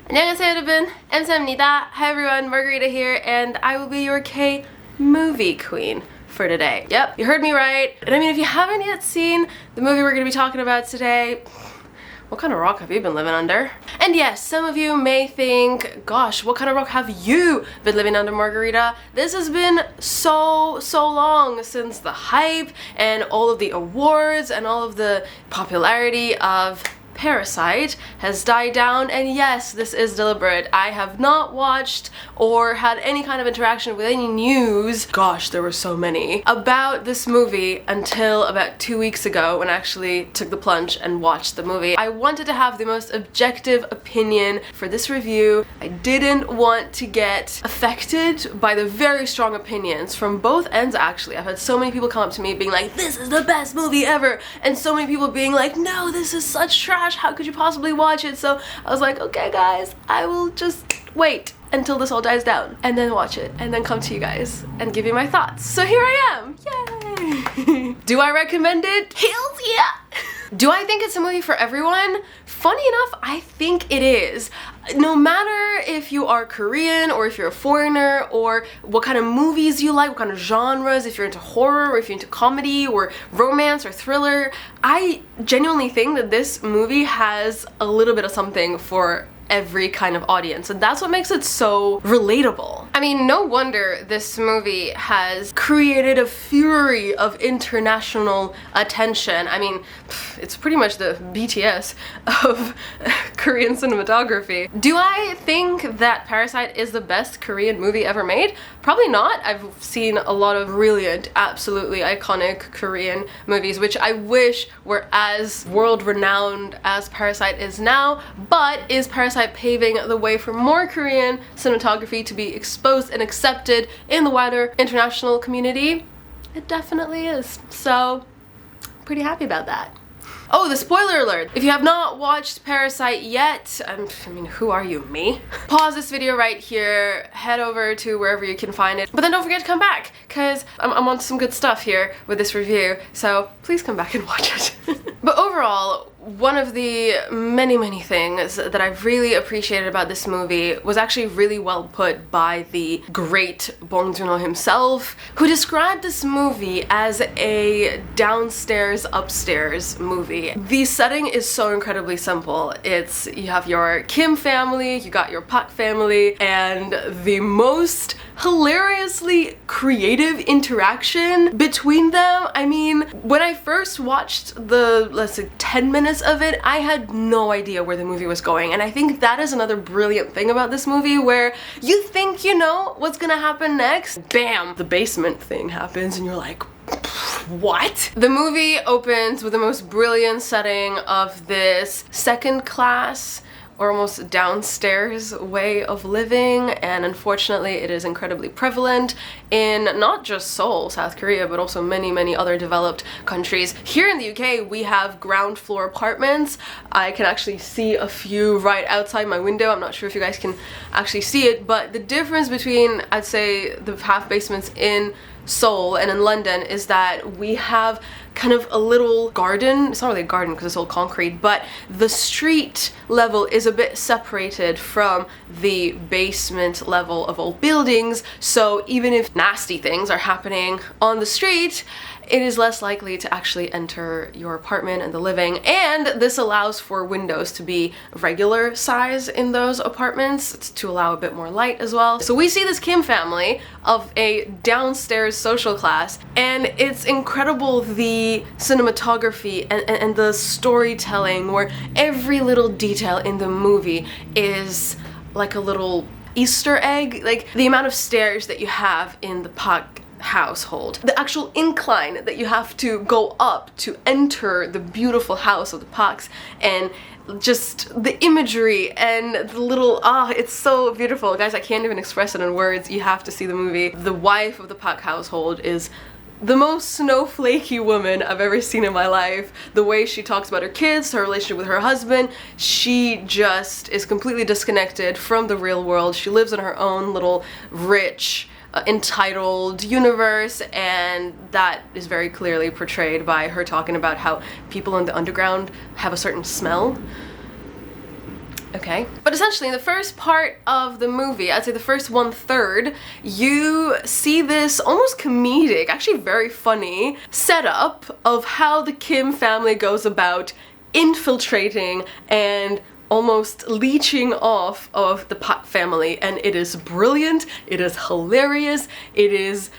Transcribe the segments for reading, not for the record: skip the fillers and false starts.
안녕하세요 여러분, 엠사입니다. Hi everyone, Margarita here, and I will be your K-movie queen for today. Yep, you heard me right. And I mean, if you haven't yet seen the movie we're going to be talking about today, what kind of rock have you been living under? And yes, some of you may think, gosh, what kind of rock have you been living under, Margarita? This has been so long since the hype and all of the awards and all of the popularity of Parasite has died down, and yes, this is deliberate. I have not watched or had any kind of interaction with any news, gosh, there were so many, about this movie until about 2 weeks ago when I actually took the plunge and watched the movie. I wanted to have the most objective opinion for this review. I didn't want to get affected by the very strong opinions from both ends actually. I've had so many people come up to me being like, this is the best movie ever, and so many people being like, no, this is such trash. How could you possibly watch it? So I was like, okay guys, I will just wait until this all dies down and then watch it and then come to you guys and give you my thoughts. So here I am, yay! Do I recommend it? Hells yeah! Do I think it's a movie for everyone? Funny enough, I think it is. No matter if you are Korean or if you're a foreigner or what kind of movies you like, what kind of genres, if you're into horror or if you're into comedy or romance or thriller, I genuinely think that this movie has a little bit of something for every kind of audience, and that's what makes it so relatable. I mean, no wonder this movie has created a fury of international attention. I mean, it's pretty much the BTS of Korean cinematography. Do I think that Parasite is the best Korean movie ever made? Probably not. I've seen a lot of brilliant, absolutely iconic Korean movies, which I wish were as world-renowned as Parasite is now, but is Parasite paving the way for more Korean cinematography to be exposed and accepted in the wider international community? It definitely is. So, pretty happy about that. Oh, the spoiler alert! If you have not watched Parasite yet, I mean, who are you, me? Pause this video right here, head over to wherever you can find it, but then don't forget to come back, because I'm on some good stuff here with this review, so please come back and watch it. But overall, one of the many things that I've really appreciated about this movie was actually really well put by the great Bong Joon-ho himself, who described this movie as a downstairs upstairs movie. The setting is so incredibly simple. It's, you have your Kim family, you got your Park family, and the most hilariously creative interaction between them. I mean, when I first watched the, let's say, 10 minutes of it, I had no idea where the movie was going, and I think that is another brilliant thing about this movie, where you think you know what's gonna happen next, bam, the basement thing happens and you're like, what? The movie opens with the most brilliant setting of this second class or almost downstairs way of living, and unfortunately it is incredibly prevalent in not just Seoul, South Korea, but also many other developed countries. Here in the UK we have ground floor apartments. I can actually see a few right outside my window. I'm not sure if you guys can actually see it, but the difference between, I'd say, the half basements in Seoul and in London is that we have kind of a little garden. It's not really a garden because it's all concrete, but the street level is a bit separated from the basement level of old buildings, so even if nasty things are happening on the street, it is less likely to actually enter your apartment and the living, and this allows for windows to be regular size in those apartments to allow a bit more light as well. So we see this Kim family of a downstairs social class, and it's incredible the cinematography and the storytelling, where every little detail in the movie is like a little Easter egg. Like the amount of stairs that you have in the Park household, the actual incline that you have to go up to enter the beautiful house of the Parks, and just the imagery and the little, it's so beautiful. Guys, I can't even express it in words. You have to see the movie. The wife of the Park household is the most snowflakey woman I've ever seen in my life. The way she talks about her kids, her relationship with her husband, she just is completely disconnected from the real world. She lives in her own little rich, entitled universe, and that is very clearly portrayed by her talking about how people in the underground have a certain smell. okay? But essentially, in the first part of the movie, I'd say the first 1/3, you see this almost comedic, actually very funny, setup of how the Kim family goes about infiltrating and almost leeching off of the Park family, and it is brilliant, it is hilarious, it is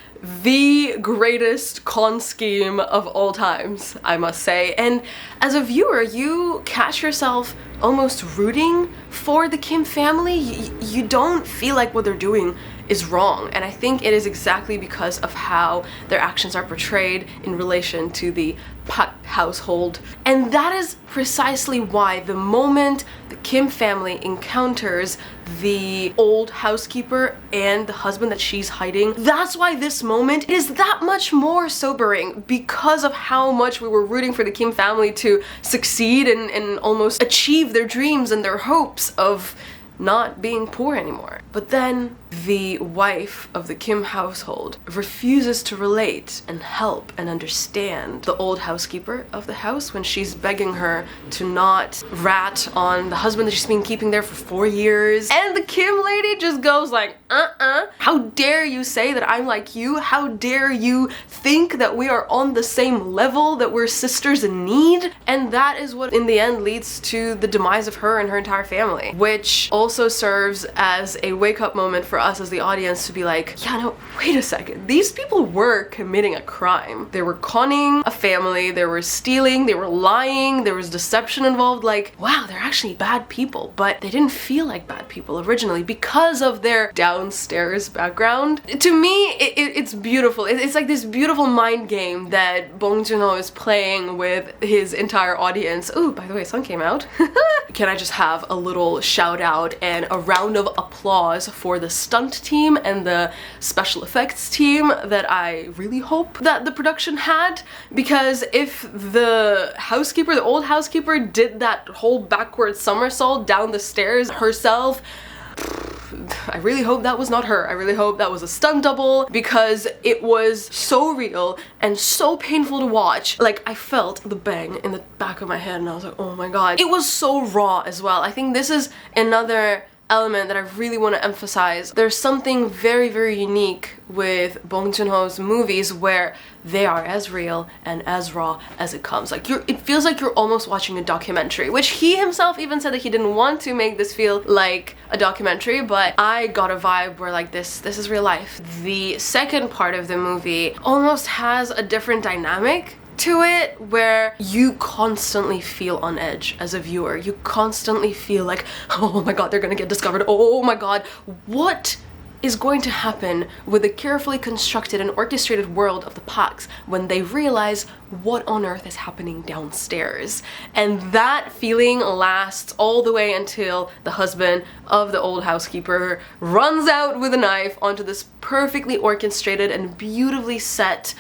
the greatest con scheme of all times, I must say. And as a viewer, you catch yourself almost rooting for the Kim family. You don't feel like what they're doing is wrong, and I think it is exactly because of how their actions are portrayed in relation to the Park household. And that is precisely why the moment the Kim family encounters the old housekeeper and the husband that she's hiding, that's why this moment is that much more sobering, because of how much we were rooting for the Kim family to succeed and almost achieve their dreams and their hopes of not being poor anymore. But then the wife of the Kim household refuses to relate and help and understand the old housekeeper of the house when she's begging her to not rat on the husband that she's been keeping there for 4 years. And the Kim lady just goes like, how dare you say that I'm like you? How dare you think that we are on the same level, that we're sisters in need? And that is what in the end leads to the demise of her and her entire family, which also serves as a wake-up moment for us as the audience to be like, yeah, no, wait a second. These people were committing a crime. They were conning a family, they were stealing, they were lying, there was deception involved. Like, wow, they're actually bad people, but they didn't feel like bad people originally because of their downstairs background. To me, it's beautiful. It's like this beautiful mind game that Bong Joon-ho is playing with his entire audience. Ooh, by the way, Sun came out. Can I just have a little shout out and a round of applause for the stunt team and the special effects team that I really hope that the production had, because if the housekeeper, the old housekeeper, did that whole backward somersault down the stairs herself, I really hope that was not her. I really hope that was a stunt double, because it was so real and so painful to watch. Like, I felt the bang in the back of my head and I was like, oh my god. It was so raw as well. I think this is another element that I really want to emphasize. There's something very, very unique with Bong Joon-ho's movies where they are as real and as raw as it comes. Like, it feels like you're almost watching a documentary, which he himself even said that he didn't want to make this feel like a documentary, but I got a vibe where like this is real life. The second part of the movie almost has a different dynamic to it, where you constantly feel on edge as a viewer. You constantly feel like, oh my god, they're gonna get discovered. Oh my god, what is going to happen with the carefully constructed and orchestrated world of the Parks when they realize what on earth is happening downstairs? And that feeling lasts all the way until the husband of the old housekeeper runs out with a knife onto this perfectly orchestrated and beautifully set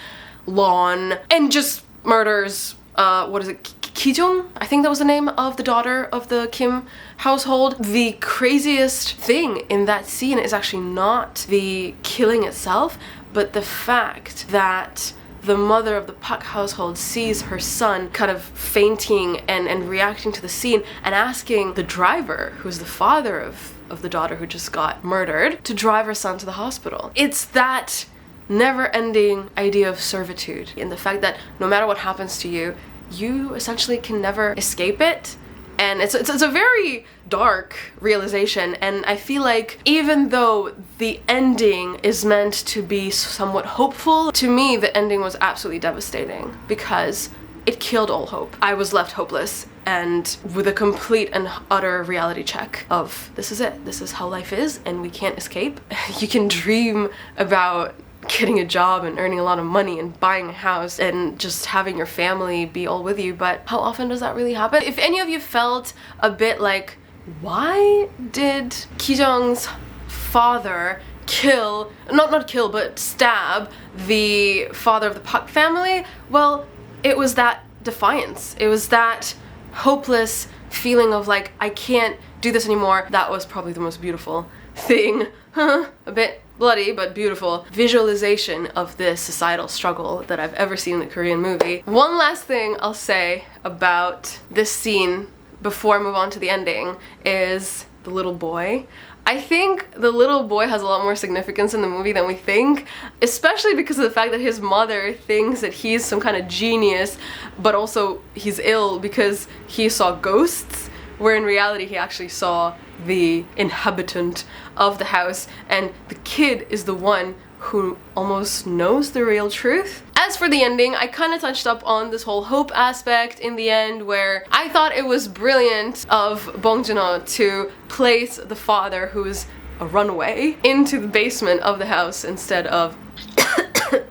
lawn and just murders, what is it, Kijung? I think that was the name of the daughter of the Kim household. The craziest thing in that scene is actually not the killing itself, but the fact that the mother of the Park household sees her son kind of fainting and reacting to the scene and asking the driver, who's the father of the daughter who just got murdered, to drive her son to the hospital. It's that never-ending idea of servitude, in the fact that no matter what happens to you, you essentially can never escape it. And it's a very dark realization, and I feel like even though the ending is meant to be somewhat hopeful, to me the ending was absolutely devastating because it killed all hope. I was left hopeless and with a complete and utter reality check of, this is it, this is how life is and we can't escape. You can dream about getting a job and earning a lot of money and buying a house and just having your family be all with you, but how often does that really happen? If any of you felt a bit like, why did Kijung's father kill, not kill, but stab the father of the Park family? Well, it was that defiance. It was that hopeless feeling of like, I can't do this anymore. That was probably the most beautiful thing, a bit bloody but beautiful visualization of this societal struggle that I've ever seen in a Korean movie. One last thing I'll say about this scene before I move on to the ending is the little boy. I think the little boy has a lot more significance in the movie than we think, especially because of the fact that his mother thinks that he's some kind of genius, but also he's ill because he saw ghosts, where in reality he actually saw the inhabitant of the house, and the kid is the one who almost knows the real truth. As for the ending, I kind of touched up on this whole hope aspect in the end, where I thought it was brilliant of Bong Joon-ho to place the father, who's a runaway, into the basement of the house instead of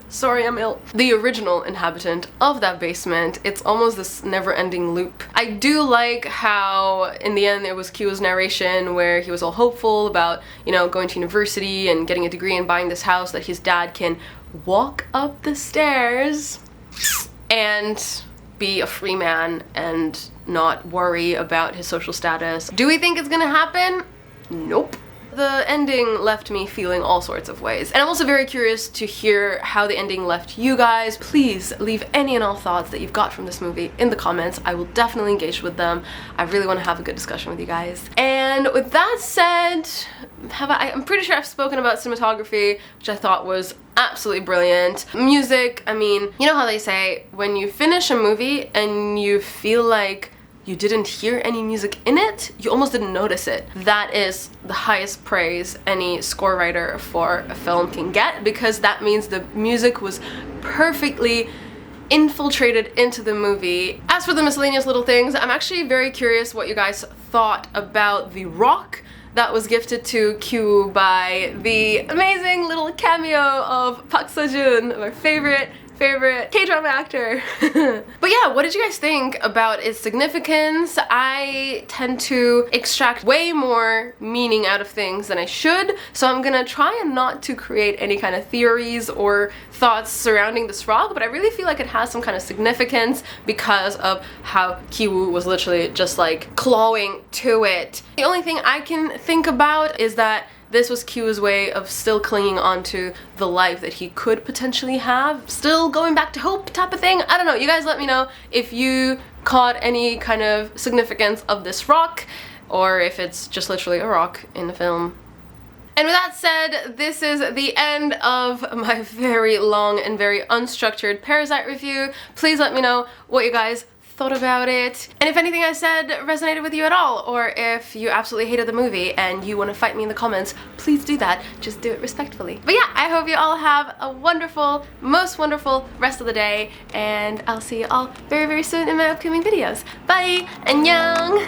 sorry, I'm ill, the original inhabitant of that basement. It's almost this never-ending loop. I do like how in the end it was Kyo's narration where he was all hopeful about, you know, going to university and getting a degree and buying this house that his dad can walk up the stairs and be a free man and not worry about his social status. Do we think it's gonna happen? Nope. The ending left me feeling all sorts of ways. And I'm also very curious to hear how the ending left you guys. Please leave any and all thoughts that you've got from this movie in the comments. I will definitely engage with them. I really want to have a good discussion with you guys. And with that said, I'm pretty sure I've spoken about cinematography, which I thought was absolutely brilliant. Music, I mean, you know how they say when you finish a movie and you feel like you didn't hear any music in it, you almost didn't notice it. That is the highest praise any score writer for a film can get, because that means the music was perfectly infiltrated into the movie. As for the miscellaneous little things, I'm actually very curious what you guys thought about the rock that was gifted to Kyu by the amazing little cameo of Park Seo-joon, our favorite K-drama actor. But yeah, what did you guys think about its significance? I tend to extract way more meaning out of things than I should, so I'm gonna try and not to create any kind of theories or thoughts surrounding this rock, but I really feel like it has some kind of significance because of how Ki-woo was literally just like clawing to it. The only thing I can think about is that this was Kyu's way of still clinging on to the life that he could potentially have. Still going back to hope type of thing. I don't know. You guys let me know if you caught any kind of significance of this rock, or if it's just literally a rock in the film. And with that said, this is the end of my very long and very unstructured Parasite review. Please let me know what you guys thought about it, and if anything I said resonated with you at all, or if you absolutely hated the movie and you want to fight me in the comments, please do that. Just do it respectfully. But yeah, I hope you all have a wonderful, most wonderful rest of the day, and I'll see you all very, very soon in my upcoming videos. Bye! Annyeong!